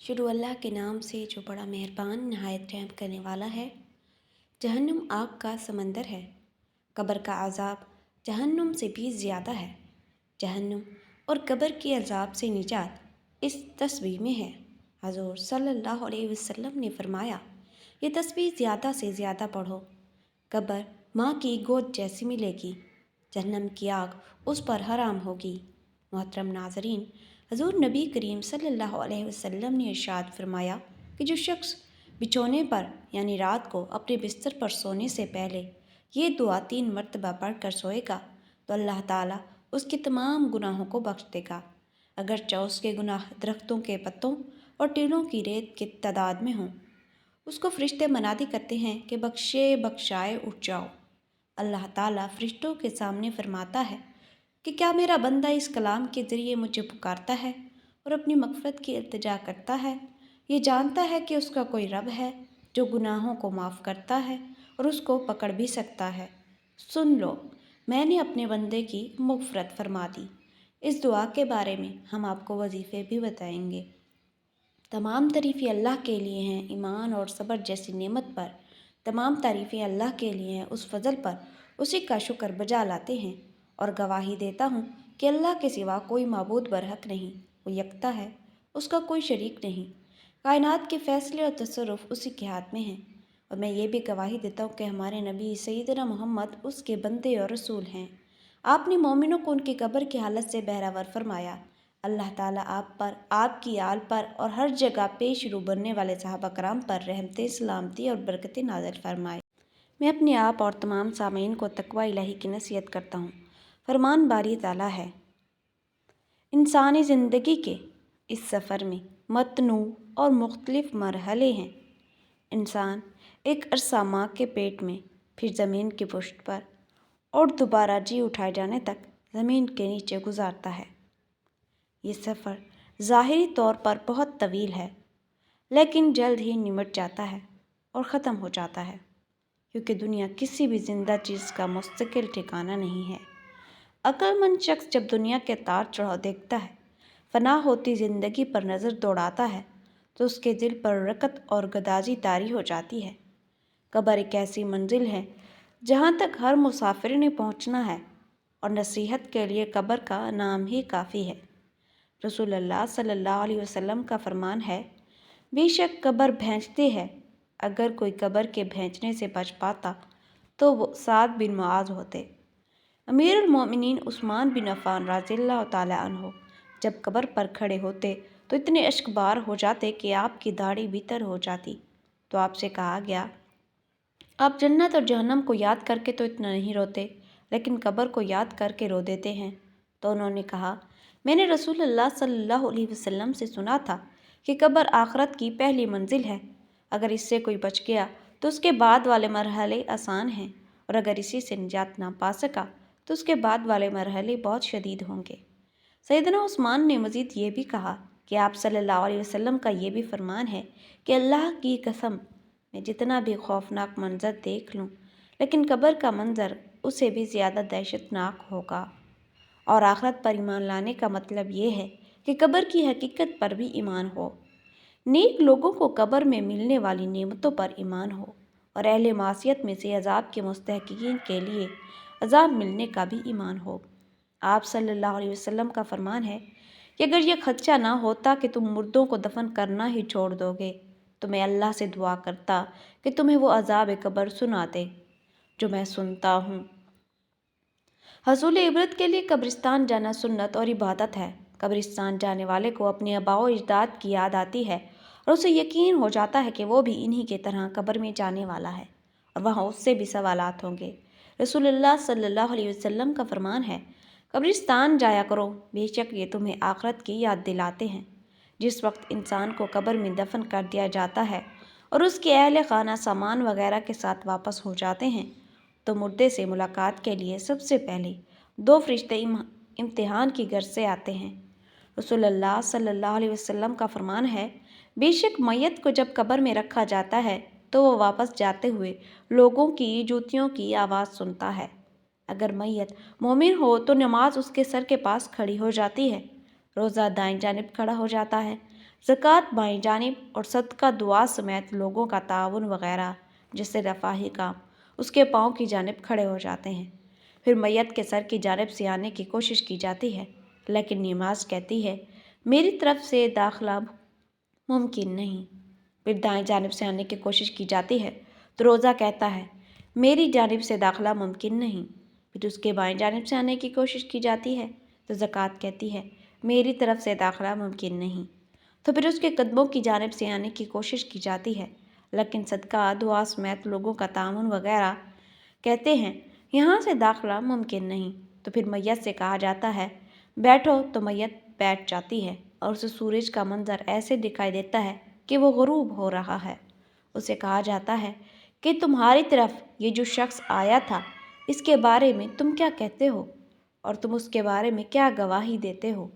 شروع اللہ کے نام سے جو بڑا مہربان نہایت رحم کرنے والا ہے۔ جہنم آگ کا سمندر ہے، قبر کا عذاب جہنم سے بھی زیادہ ہے۔ جہنم اور قبر کے عذاب سے نجات اس تسبیح میں ہے۔ حضور صلی اللہ علیہ وسلم نے فرمایا، یہ تسبیح زیادہ سے زیادہ پڑھو، قبر ماں کی گود جیسی ملے گی، جہنم کی آگ اس پر حرام ہوگی۔ محترم ناظرین، حضور نبی کریم صلی اللہ علیہ وسلم نے ارشاد فرمایا کہ جو شخص بچھونے پر یعنی رات کو اپنے بستر پر سونے سے پہلے یہ دعا 3 مرتبہ پڑھ کر سوئے گا تو اللہ تعالیٰ اس کے تمام گناہوں کو بخش دے گا، اگرچہ اس کے گناہ درختوں کے پتوں اور ٹیلوں کی ریت کی تعداد میں ہوں۔ اس کو فرشتے منادی کرتے ہیں کہ بخشے بخشائے اٹھ جاؤ۔ اللہ تعالیٰ فرشتوں کے سامنے فرماتا ہے کہ کیا میرا بندہ اس کلام کے ذریعے مجھے پکارتا ہے اور اپنی مغفرت کی التجا کرتا ہے؟ یہ جانتا ہے کہ اس کا کوئی رب ہے جو گناہوں کو معاف کرتا ہے اور اس کو پکڑ بھی سکتا ہے۔ سن لو، میں نے اپنے بندے کی مغفرت فرما دی۔ اس دعا کے بارے میں ہم آپ کو وظیفے بھی بتائیں گے۔ تمام تعریفیں اللہ کے لیے ہیں ایمان اور صبر جیسی نعمت پر، تمام تعریفیں اللہ کے لیے ہیں اس فضل پر، اسی کا شکر بجا لاتے ہیں، اور گواہی دیتا ہوں کہ اللہ کے سوا کوئی معبود برحق نہیں، وہ یکتا ہے، اس کا کوئی شریک نہیں۔ کائنات کے فیصلے اور تصرف اسی کے ہاتھ میں ہیں، اور میں یہ بھی گواہی دیتا ہوں کہ ہمارے نبی سیدنا محمد اس کے بندے اور رسول ہیں۔ آپ نے مومنوں کو ان کی قبر کی حالت سے بہرہ فرمایا۔ اللہ تعالیٰ آپ پر، آپ کی آل پر اور ہر جگہ پیش رو بننے والے صحابہ کرام پر رحمتیں، سلامتی اور برکتیں نازل فرمائے۔ میں اپنے آپ اور تمام سامعین کو تقوی الہی کی نصیحت کرتا ہوں۔ فرمان باری تعالیٰ ہے، انسانی زندگی کے اس سفر میں متنوع اور مختلف مرحلے ہیں۔ انسان ایک عرصہ ماں کے پیٹ میں، پھر زمین کی پشت پر، اور دوبارہ جی اٹھائے جانے تک زمین کے نیچے گزارتا ہے۔ یہ سفر ظاہری طور پر بہت طویل ہے، لیکن جلد ہی نمٹ جاتا ہے اور ختم ہو جاتا ہے، کیونکہ دنیا کسی بھی زندہ چیز کا مستقل ٹھکانہ نہیں ہے۔ عقل مند شخص جب دنیا کے تار چڑھاؤ دیکھتا ہے، فنا ہوتی زندگی پر نظر دوڑاتا ہے، تو اس کے دل پر رکت اور گدازی طاری ہو جاتی ہے۔ قبر ایک ایسی منزل ہے جہاں تک ہر مسافر نے پہنچنا ہے، اور نصیحت کے لیے قبر کا نام ہی کافی ہے۔ رسول اللہ صلی اللہ علیہ وسلم کا فرمان ہے، بے شک قبر بھینچتی ہے، اگر کوئی قبر کے بھینچنے سے بچ پاتا تو وہ سعد بن معاذ ہوتے۔ امیر المومنین عثمان بن عفان رضی اللہ تعالیٰ عنہ جب قبر پر کھڑے ہوتے تو اتنے اشک بار ہو جاتے کہ آپ کی داڑھی بھی تر ہو جاتی۔ تو آپ سے کہا گیا، آپ جنت اور جہنم کو یاد کر کے تو اتنا نہیں روتے، لیکن قبر کو یاد کر کے رو دیتے ہیں۔ تو انہوں نے کہا، میں نے رسول اللہ صلی اللہ علیہ وسلم سے سنا تھا کہ قبر آخرت کی پہلی منزل ہے، اگر اس سے کوئی بچ گیا تو اس کے بعد والے مرحلے آسان ہیں، اور اگر اسی سے نجات نہ پا سکا تو اس کے بعد والے مرحلے بہت شدید ہوں گے۔ سیدنا عثمان نے مزید یہ بھی کہا کہ آپ صلی اللہ علیہ وسلم کا یہ بھی فرمان ہے کہ اللہ کی قسم، میں جتنا بھی خوفناک منظر دیکھ لوں، لیکن قبر کا منظر اسے بھی زیادہ دہشت ناک ہوگا۔ اور آخرت پر ایمان لانے کا مطلب یہ ہے کہ قبر کی حقیقت پر بھی ایمان ہو، نیک لوگوں کو قبر میں ملنے والی نعمتوں پر ایمان ہو، اور اہل معصیت میں سے عذاب کے مستحقین کے لیے عذاب ملنے کا بھی ایمان ہو۔ آپ صلی اللہ علیہ وسلم کا فرمان ہے کہ اگر یہ خدشہ نہ ہوتا کہ تم مردوں کو دفن کرنا ہی چھوڑ دو گے تو میں اللہ سے دعا کرتا کہ تمہیں وہ عذاب قبر سنا دے جو میں سنتا ہوں۔ حصول عبرت کے لیے قبرستان جانا سنت اور عبادت ہے۔ قبرستان جانے والے کو اپنے آباء و اجداد کی یاد آتی ہے، اور اسے یقین ہو جاتا ہے کہ وہ بھی انہی کی طرح قبر میں جانے والا ہے، اور وہاں اس سے بھی سوالات ہوں گے۔ رسول اللہ صلی اللہ علیہ وسلم کا فرمان ہے، قبرستان جایا کرو، بے شک یہ تمہیں آخرت کی یاد دلاتے ہیں۔ جس وقت انسان کو قبر میں دفن کر دیا جاتا ہے اور اس کے اہل خانہ سامان وغیرہ کے ساتھ واپس ہو جاتے ہیں، تو مردے سے ملاقات کے لیے سب سے پہلے 2 فرشتے امتحان کی غرض سے آتے ہیں۔ رسول اللہ صلی اللہ علیہ وسلم کا فرمان ہے، بے شک میت کو جب قبر میں رکھا جاتا ہے تو وہ واپس جاتے ہوئے لوگوں کی جوتیوں کی آواز سنتا ہے۔ اگر میت مومن ہو تو نماز اس کے سر کے پاس کھڑی ہو جاتی ہے، روزہ دائیں جانب کھڑا ہو جاتا ہے، زکوٰۃ بائیں جانب اور صدقہ دعا سمیت لوگوں کا تعاون وغیرہ جیسے رفاہی کام اس کے پاؤں کی جانب کھڑے ہو جاتے ہیں۔ پھر میت کے سر کی جانب سے آنے کی کوشش کی جاتی ہے، لیکن نماز کہتی ہے میری طرف سے داخلہ ممکن نہیں۔ پھر دائیں جانب سے آنے کی کوشش کی جاتی ہے تو روزہ کہتا ہے میری جانب سے داخلہ ممکن نہیں۔ پھر اس کے بائیں جانب سے آنے کی کوشش کی جاتی ہے تو زکوٰۃ کہتی ہے میری طرف سے داخلہ ممکن نہیں۔ تو پھر اس کے قدموں کی جانب سے آنے کی کوشش کی جاتی ہے، لیکن صدقہ دعا سمیت لوگوں کا تعاون وغیرہ کہتے ہیں یہاں سے داخلہ ممکن نہیں۔ تو پھر میت سے کہا جاتا ہے بیٹھو تو میت بیٹھ جاتی ہے اور اسے سورج کا منظر ایسے دکھائی دیتا ہے کہ وہ غروب ہو رہا ہے۔ اسے کہا جاتا ہے کہ تمہاری طرف یہ جو شخص آیا تھا اس کے بارے میں تم کیا کہتے ہو اور تم اس کے بارے میں کیا گواہی دیتے ہو؟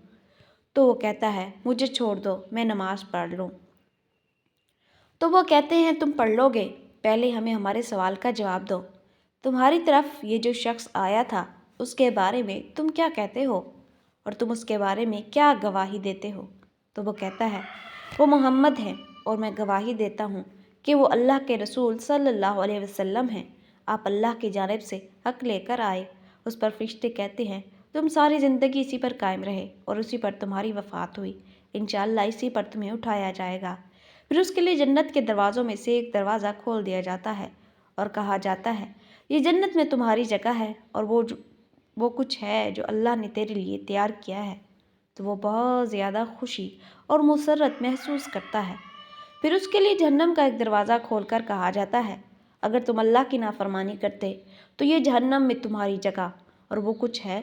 تو وہ کہتا ہے مجھے چھوڑ دو، میں نماز پڑھ لوں۔ تو وہ کہتے ہیں تم پڑھ لو گے، پہلے ہمیں ہمارے سوال کا جواب دو۔ تمہاری طرف یہ جو شخص آیا تھا اس کے بارے میں تم کیا کہتے ہو اور تم اس کے بارے میں کیا گواہی دیتے ہو؟ تو وہ کہتا ہے وہ محمد ہیں اور میں گواہی دیتا ہوں کہ وہ اللہ کے رسول صلی اللہ علیہ وسلم ہیں، آپ اللہ کی جانب سے حق لے کر آئے۔ اس پر فرشتے کہتے ہیں تم ساری زندگی اسی پر قائم رہے اور اسی پر تمہاری وفات ہوئی، انشاءاللہ اسی پر تمہیں اٹھایا جائے گا۔ پھر اس کے لیے جنت کے دروازوں میں سے ایک دروازہ کھول دیا جاتا ہے اور کہا جاتا ہے یہ جنت میں تمہاری جگہ ہے اور وہ کچھ ہے جو اللہ نے تیرے لیے تیار کیا ہے۔ تو وہ بہت زیادہ خوشی اور مسرت محسوس کرتا ہے۔ پھر اس کے لیے جہنم کا ایک دروازہ کھول کر کہا جاتا ہے اگر تم اللہ کی نافرمانی کرتے تو یہ جہنم میں تمہاری جگہ اور وہ کچھ ہے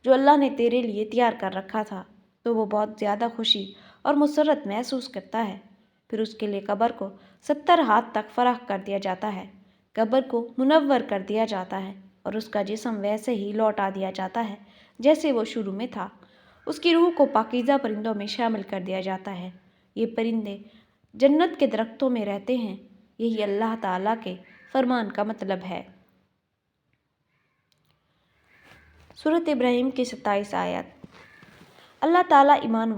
جو اللہ نے تیرے لیے تیار کر رکھا تھا۔ تو وہ بہت زیادہ خوشی اور مسرت محسوس کرتا ہے۔ پھر اس کے لیے قبر کو 70 ہاتھ تک فراخ کر دیا جاتا ہے، قبر کو منور کر دیا جاتا ہے اور اس کا جسم ویسے ہی لوٹا دیا جاتا ہے جیسے وہ شروع میں تھا۔ اس کی روح کو پاکیزہ پرندوں میں شامل کر دیا جاتا ہے۔ یہ پرندے جنت کے درختوں میں رہتے ہیں، یہی اللہ تعالیٰ کے فرمان کا مطلب ہے۔ سورۃ ابراہیم کی 27 آیت۔ اللہ تعالیٰ ایمان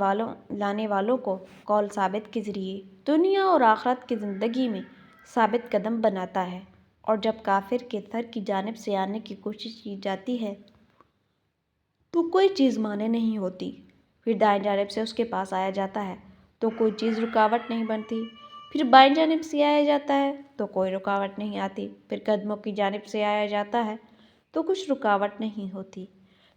لانے والوں کو قول ثابت کے ذریعے دنیا اور آخرت کی زندگی میں ثابت قدم بناتا ہے، اور جب کافر کے سر کی جانب سے آنے کی کوشش کی جاتی ہے تو کوئی چیز مانع نہیں ہوتی۔ پھر دائیں جانب سے اس کے پاس آیا جاتا ہے تو کوئی چیز رکاوٹ نہیں بنتی۔ پھر بائیں جانب سے آیا جاتا ہے تو کوئی رکاوٹ نہیں آتی۔ پھر قدموں کی جانب سے آیا جاتا ہے تو کچھ رکاوٹ نہیں ہوتی۔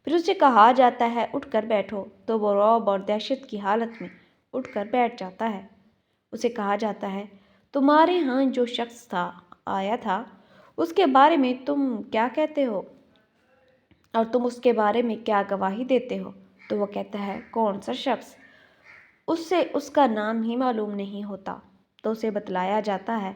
پھر اسے کہا جاتا ہے اٹھ کر بیٹھو تو وہ رعب اور دہشت کی حالت میں اٹھ کر بیٹھ جاتا ہے۔ اسے کہا جاتا ہے تمہارے ہاں جو شخص آیا تھا اس کے بارے میں تم کیا کہتے ہو اور تم اس کے بارے میں کیا گواہی دیتے ہو؟ تو وہ کہتا ہے کون سا شخص؟ اس سے اس کا نام ہی معلوم نہیں ہوتا۔ تو اسے بتلایا جاتا ہے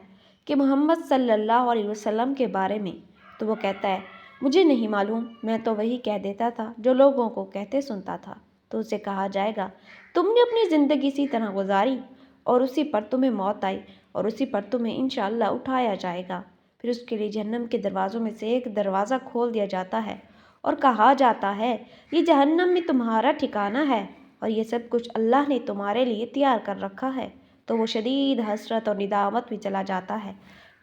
کہ محمد صلی اللہ علیہ وسلم کے بارے میں۔ تو وہ کہتا ہے مجھے نہیں معلوم، میں تو وہی کہہ دیتا تھا جو لوگوں کو کہتے سنتا تھا۔ تو اسے کہا جائے گا تم نے اپنی زندگی اسی طرح گزاری اور اسی پر تمہیں موت آئی اور اسی پر تمہیں انشاءاللہ اٹھایا جائے گا۔ پھر اس کے لیے جہنم کے دروازوں میں سے ایک دروازہ کھول دیا جاتا ہے اور کہا جاتا ہے یہ جہنم میں تمہارا ٹھکانہ ہے اور یہ سب کچھ اللہ نے تمہارے لیے تیار کر رکھا ہے۔ تو وہ شدید حسرت اور ندامت میں چلا جاتا ہے۔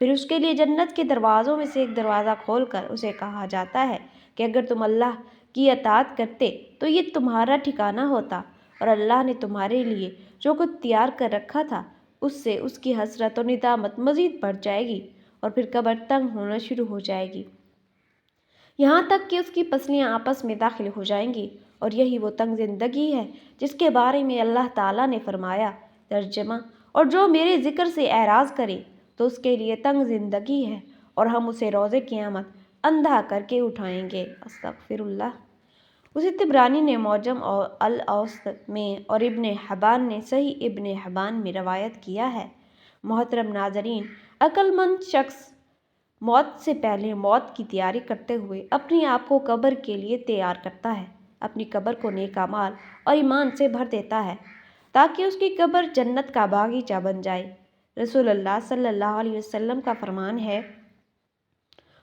پھر اس کے لیے جنت کے دروازوں میں سے ایک دروازہ کھول کر اسے کہا جاتا ہے کہ اگر تم اللہ کی اطاعت کرتے تو یہ تمہارا ٹھکانہ ہوتا اور اللہ نے تمہارے لیے جو کچھ تیار کر رکھا تھا اس سے اس کی حسرت اور ندامت مزید بڑھ جائے گی اور پھر قبر تنگ ہونا شروع ہو جائے گی، یہاں تک کہ اس کی پسلیاں آپس میں داخل ہو جائیں گی، اور یہی وہ تنگ زندگی ہے جس کے بارے میں اللہ تعالیٰ نے فرمایا ترجمہ اور جو میرے ذکر سے اعراض کرے تو اس کے لیے تنگ زندگی ہے اور ہم اسے روز قیامت اندھا کر کے اٹھائیں گے۔ استغفر اللہ۔ اسے طبرانی نے معجم اور الاوسط میں اور ابن حبان نے صحیح ابن حبان میں روایت کیا ہے۔ محترم ناظرین، عقل مند شخص موت سے پہلے موت کی تیاری کرتے ہوئے اپنے آپ کو قبر کے لیے تیار کرتا ہے، اپنی قبر کو نیک اعمال اور ایمان سے بھر دیتا ہے تاکہ اس کی قبر جنت کا باغیچہ بن جائے۔ رسول اللہ صلی اللہ علیہ وسلم کا فرمان ہے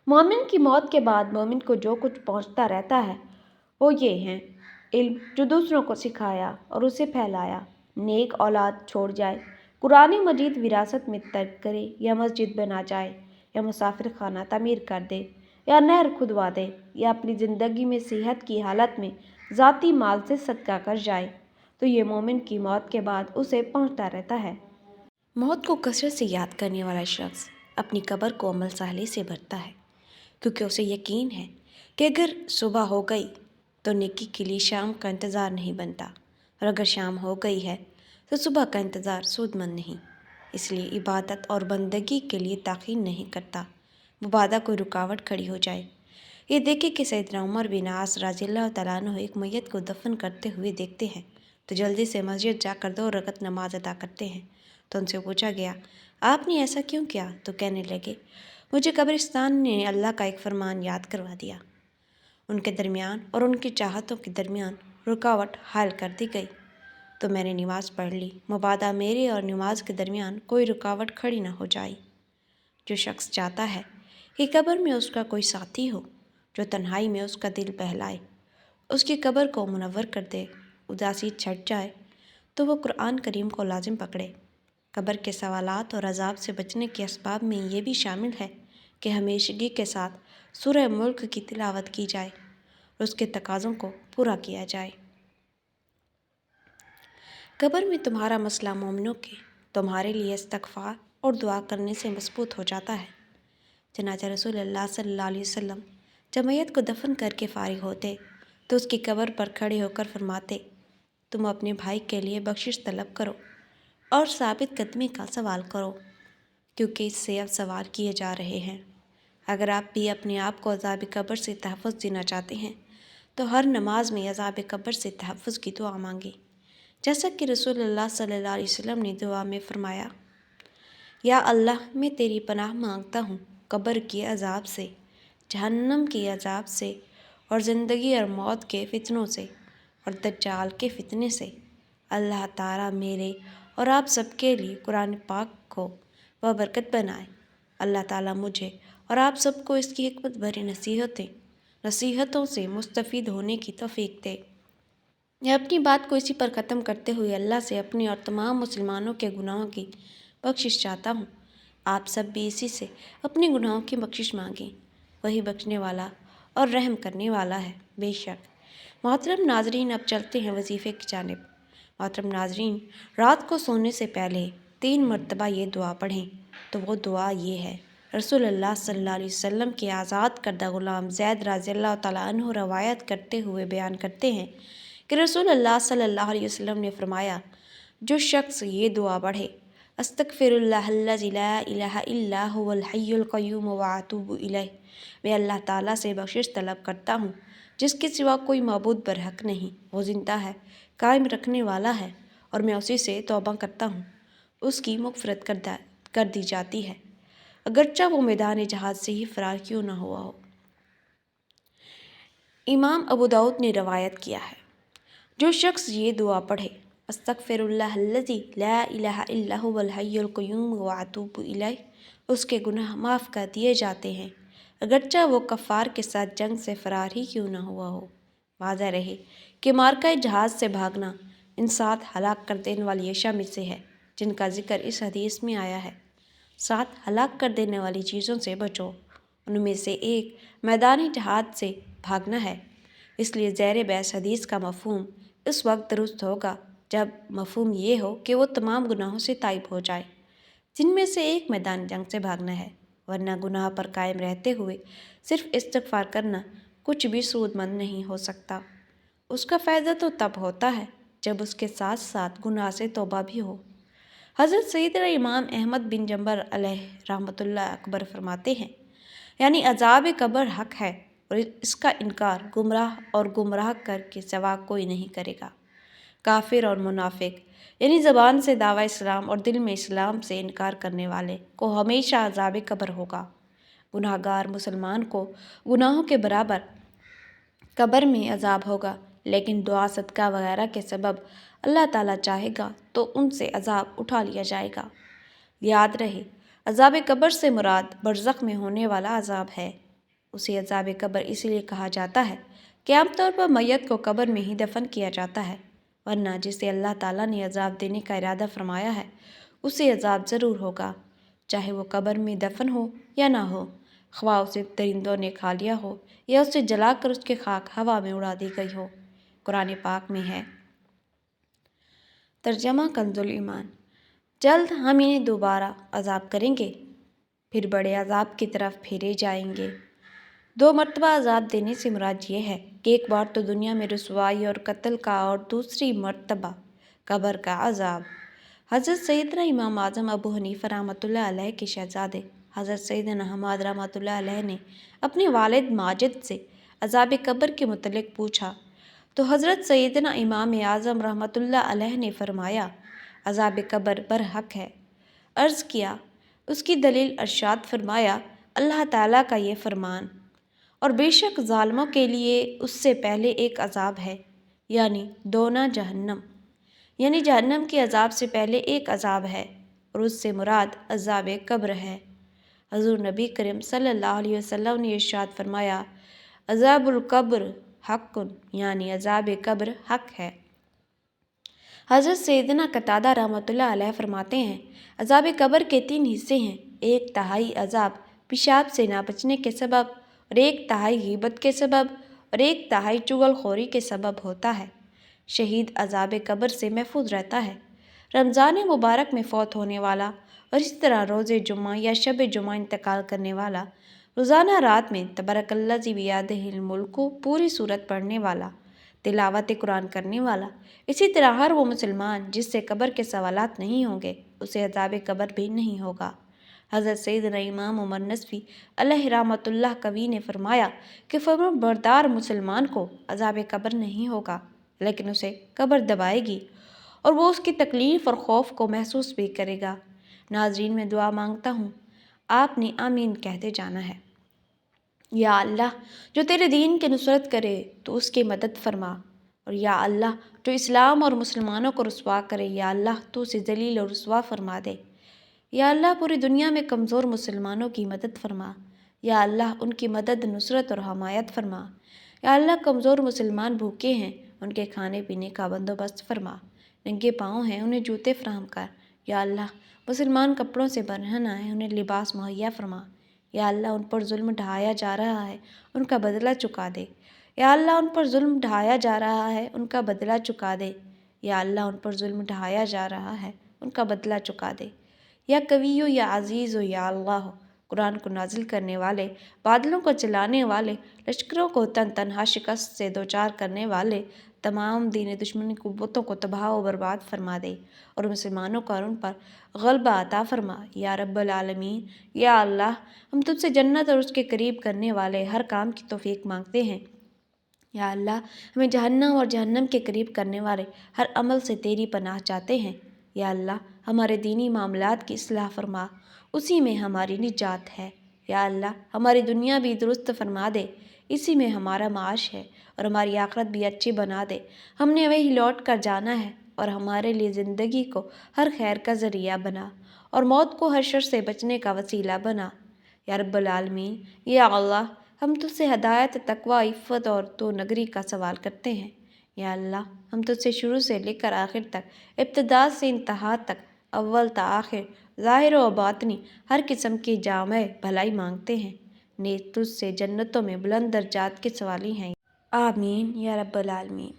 مومن کی موت کے بعد مومن کو جو کچھ پہنچتا رہتا ہے وہ یہ ہیں علم جو دوسروں کو سکھایا اور اسے پھیلایا، نیک اولاد چھوڑ جائے، قرآن مجید وراثت میں ترک کرے، یا مسجد بنا جائے، یا مسافر خانہ تعمیر کر دے، یا نہر کھدوا دے، یا اپنی زندگی میں صحت کی حالت میں ذاتی مال سے صدقہ کر جائے، تو یہ مومن کی موت کے بعد اسے پہنچتا رہتا ہے۔ موت کو کثرت سے یاد کرنے والا شخص اپنی قبر کو عمل صالح سے بھرتا ہے، کیونکہ اسے یقین ہے کہ اگر صبح ہو گئی تو نیکی کے لیے شام کا انتظار نہیں بنتا، اور اگر شام ہو گئی ہے تو صبح کا انتظار سود مند نہیں، اس لیے عبادت اور بندگی کے لیے تاخیر نہیں کرتا، مبادا کوئی رکاوٹ کھڑی ہو جائے۔ یہ دیکھے کہ سیدنا عمر بن عاص رضی اللہ تعالیٰ عنہ ایک میت کو دفن کرتے ہوئے دیکھتے ہیں تو جلدی سے مسجد جا کر 2 رکعت نماز ادا کرتے ہیں۔ تو ان سے پوچھا گیا، آپ نے ایسا کیوں کیا؟ تو کہنے لگے، مجھے قبرستان نے اللہ کا ایک فرمان یاد کروا دیا، ان کے درمیان اور ان کی چاہتوں کے درمیان رکاوٹ حائل کر دی گئی، تو میں نے نماز پڑھ لی، مبادا میرے اور نماز کے درمیان کوئی رکاوٹ کھڑی نہ ہو جائے۔ جو شخص چاہتا ہے کہ قبر میں اس کا کوئی ساتھی ہو جو تنہائی میں اس کا دل بہلائے، اس کی قبر کو منور کر دے، اداسی چھٹ جائے، تو وہ قرآن کریم کو لازم پکڑے۔ قبر کے سوالات اور عذاب سے بچنے کے اسباب میں یہ بھی شامل ہے کہ ہمیشگی کے ساتھ سورہ ملک کی تلاوت کی جائے اور اس کے تقاضوں کو پورا کیا جائے۔ قبر میں تمہارا مسئلہ مومنوں کے تمہارے لیے استغفار اور دعا کرنے سے مضبوط ہو جاتا ہے۔ چنانچہ رسول اللہ صلی اللہ علیہ وسلم جب میت کو دفن کر کے فارغ ہوتے تو اس کی قبر پر کھڑے ہو کر فرماتے، تم اپنے بھائی کے لیے بخشش طلب کرو اور ثابت قدمی کا سوال کرو، کیونکہ اس سے اب سوال کیے جا رہے ہیں۔ اگر آپ بھی اپنے آپ کو عذاب قبر سے تحفظ دینا چاہتے ہیں تو ہر نماز میں عذاب قبر سے تحفظ کی دعا مانگیں، جیسا کہ رسول اللہ صلی اللہ علیہ وسلم نے دعا میں فرمایا، یا اللہ میں تیری پناہ مانگتا ہوں قبر کے عذاب سے، جہنم کے عذاب سے، اور زندگی اور موت کے فتنوں سے، اور دجال کے فتنے سے۔ اللہ تعالیٰ میرے اور آپ سب کے لیے قرآن پاک کو بابرکت بنائے۔ اللہ تعالیٰ مجھے اور آپ سب کو اس کی حکمت بھری نصیحتوں سے مستفید ہونے کی توفیق دے۔ میں اپنی بات کو اسی پر ختم کرتے ہوئے اللہ سے اپنی اور تمام مسلمانوں کے گناہوں کی بخشش چاہتا ہوں۔ آپ سب بھی اسی سے اپنے گناہوں کی بخشش مانگیں، وہی بخشنے والا اور رحم کرنے والا ہے بے شک۔ محترم ناظرین، اب چلتے ہیں وظیفے کی جانب۔ محترم ناظرین، رات کو سونے سے پہلے 3 مرتبہ یہ دعا پڑھیں، تو وہ دعا یہ ہے۔ رسول اللہ صلی اللہ علیہ وسلم کے آزاد کردہ غلام زید رضی اللہ تعالیٰ عنہ روایت کرتے ہوئے بیان کرتے ہیں کہ رسول اللہ صلی اللہ علیہ وسلم نے فرمایا، جو شخص یہ دعا پڑھے، استغفر اللہ الذی لا الہ الا هو الحی القیوم واتوب الیہ، میں اللہ تعالیٰ سے بخشش طلب کرتا ہوں جس کے سوا کوئی معبود برحق نہیں، وہ زندہ ہے، قائم رکھنے والا ہے، اور میں اسی سے توبہ کرتا ہوں، اس کی مغفرت کر دی جاتی ہے، اگرچہ وہ میدان جہاد سے ہی فرار کیوں نہ ہوا ہو۔ امام ابو داؤد نے روایت کیا ہے، جو شخص یہ دعا پڑھے، استغفر اللہ الذی لا الہ الا هو الحی القیوم واتوب الیہ، اس کے گناہ معاف کر دیے جاتے ہیں، اگرچہ وہ کفار کے ساتھ جنگ سے فرار ہی کیوں نہ ہوا ہو۔ واضح رہے کہ مارکہ جہاد سے بھاگنا ان 7 ہلاک کر دینے والی اشیاء میں سے ہے جن کا ذکر اس حدیث میں آیا ہے۔ 7 ہلاک کر دینے والی چیزوں سے بچو، ان میں سے ایک میدان جہاد سے بھاگنا ہے، اس لیے زیر بحث حدیث کا مفہوم اس وقت درست ہوگا جب مفہوم یہ ہو کہ وہ تمام گناہوں سے تائب ہو جائے، جن میں سے ایک میدان جنگ سے بھاگنا ہے، ورنہ گناہ پر قائم رہتے ہوئے صرف استغفار کرنا کچھ بھی سود مند نہیں ہو سکتا۔ اس کا فائدہ تو تب ہوتا ہے جب اس کے ساتھ ساتھ گناہ سے توبہ بھی ہو۔ حضرت سیدنا امام احمد بن جنبر علیہ رحمۃ اللہ اکبر فرماتے ہیں، یعنی عذاب قبر حق ہے اور اس کا انکار گمراہ اور گمراہ کر کے سوا کوئی نہیں کرے گا۔ کافر اور منافق، یعنی زبان سے دعویٰ اسلام اور دل میں اسلام سے انکار کرنے والے کو ہمیشہ عذاب قبر ہوگا۔ گناہ گار مسلمان کو گناہوں کے برابر قبر میں عذاب ہوگا، لیکن دعا صدقہ وغیرہ کے سبب اللہ تعالیٰ چاہے گا تو ان سے عذاب اٹھا لیا جائے گا۔ یاد رہے، عذاب قبر سے مراد برزخ میں ہونے والا عذاب ہے۔ اسے عذاب قبر اس لیے کہا جاتا ہے کہ عام طور پر میت کو قبر میں ہی دفن کیا جاتا ہے، ورنہ جسے اللہ تعالیٰ نے عذاب دینے کا ارادہ فرمایا ہے اسے عذاب ضرور ہوگا، چاہے وہ قبر میں دفن ہو یا نہ ہو، خواہ اسے درندوں نے کھا لیا ہو یا اسے جلا کر اس کے خاک ہوا میں اڑا دی گئی ہو۔ قرآن پاک میں ہے۔ ترجمہ کنز الایمان۔ جلد ہم انہیں دوبارہ عذاب کریں گے، پھر بڑے عذاب کی طرف پھیرے جائیں گے۔ 2 مرتبہ عذاب دینے سے مراد یہ ہے کہ ایک بار تو دنیا میں رسوائی اور قتل کا اور دوسری مرتبہ قبر کا عذاب۔ حضرت سیدنا امام اعظم ابو حنیفہ رحمۃ اللہ علیہ کے شہزادے حضرت سیدنا حماد رحمۃ اللہ علیہ نے اپنے والد ماجد سے عذاب قبر کے متعلق پوچھا تو حضرت سیدنا امام اعظم رحمۃ اللہ علیہ نے فرمایا عذاب قبر برحق ہے۔ عرض کیا اس کی دلیل؟ ارشاد فرمایا اللہ تعالیٰ کا یہ فرمان، اور بے شک ظالموں کے لیے اس سے پہلے ایک عذاب ہے، یعنی دونا جہنم، یعنی جہنم کے عذاب سے پہلے ایک عذاب ہے، اور اس سے مراد عذاب قبر ہے۔ حضور نبی کریم صلی اللہ علیہ وسلم نے ارشاد فرمایا عذاب القبر حق، یعنی عذاب قبر حق ہے۔ حضرت سیدنا قتادہ رحمۃ اللہ علیہ فرماتے ہیں عذاب قبر کے 3 حصے ہیں، 1/3 عذاب پیشاب سے نہ بچنے کے سبب، اور 1/3 غیبت کے سبب، اور 1/3 چغل خوری کے سبب ہوتا ہے۔ شہید عذاب قبر سے محفوظ رہتا ہے۔ رمضان مبارک میں فوت ہونے والا اور اس طرح روز جمعہ یا شب جمعہ انتقال کرنے والا، روزانہ رات میں تبارک الذی بیدہ الملک کو پوری سورت پڑھنے والا، تلاوت قرآن کرنے والا، اسی طرح ہر وہ مسلمان جس سے قبر کے سوالات نہیں ہوں گے اسے عذاب قبر بھی نہیں ہوگا۔ حضرت سیدنا امام عمر نصفی علیہ رحمۃ اللہ قوی نے فرمایا کہ فرمانبردار مسلمان کو عذاب قبر نہیں ہوگا، لیکن اسے قبر دبائے گی اور وہ اس کی تکلیف اور خوف کو محسوس بھی کرے گا۔ ناظرین میں دعا مانگتا ہوں، آپ نے آمین کہتے جانا ہے۔ یا اللہ جو تیرے دین کی نصرت کرے تو اس کی مدد فرما، اور یا اللہ جو اسلام اور مسلمانوں کو رسوا کرے یا اللہ تو اسے ذلیل اور رسوا فرما دے۔ یا اللہ پوری دنیا میں کمزور مسلمانوں کی مدد فرما، یا اللہ ان کی مدد، نصرت اور حمایت فرما۔ یا اللہ کمزور مسلمان بھوکے ہیں ان کے کھانے پینے کا بندوبست فرما، ننگے پاؤں ہیں انہیں جوتے فراہم کر۔ یا اللہ مسلمان کپڑوں سے برہنہ ہیں انہیں لباس مہیا فرما۔ یا اللہ ان پر ظلم ڈھایا جا رہا ہے ان کا بدلہ چکا دے۔ یا اللہ ان پر ظلم ڈھایا جا رہا ہے ان کا بدلہ چکا دے۔ یا اللہ ان پر ظلم ڈھایا جا رہا ہے ان کا بدلہ چکا دے۔ یا قویو یا عزیز یا اللہ قرآن کو نازل کرنے والے، بادلوں کو چلانے والے، لشکروں کو تنہا شکست سے دوچار کرنے والے، تمام دین دشمنی قوتوں کو تباہ و برباد فرما دے اور مسلمانوں کو ان پر غلبہ عطا فرما۔ یا رب العالمین، یا اللہ ہم تجھ سے جنت اور اس کے قریب کرنے والے ہر کام کی توفیق مانگتے ہیں۔ یا اللہ ہمیں جہنم اور جہنم کے قریب کرنے والے ہر عمل سے تیری پناہ چاہتے ہیں۔ یا اللہ ہمارے دینی معاملات کی اصلاح فرما، اسی میں ہماری نجات ہے۔ یا اللہ ہماری دنیا بھی درست فرما دے، اسی میں ہمارا معاش ہے، اور ہماری آخرت بھی اچھی بنا دے۔ ہم نے وہی لوٹ کر جانا ہے، اور ہمارے لیے زندگی کو ہر خیر کا ذریعہ بنا اور موت کو ہر شر سے بچنے کا وسیلہ بنا۔ یا رب العالمین، یا اللہ ہم تجھ سے ہدایت، تقوی، عفت اور تو نگری کا سوال کرتے ہیں۔ یا اللہ ہم تجھ سے شروع سے لے کر آخر تک، ابتدا سے انتہا تک، اول تا آخر، ظاہر و باطنی ہر قسم کی جامع بھلائی مانگتے ہیں۔ نیز تجھ سے جنتوں میں بلند درجات کے سوالی ہیں۔ آمین یا رب العالمین۔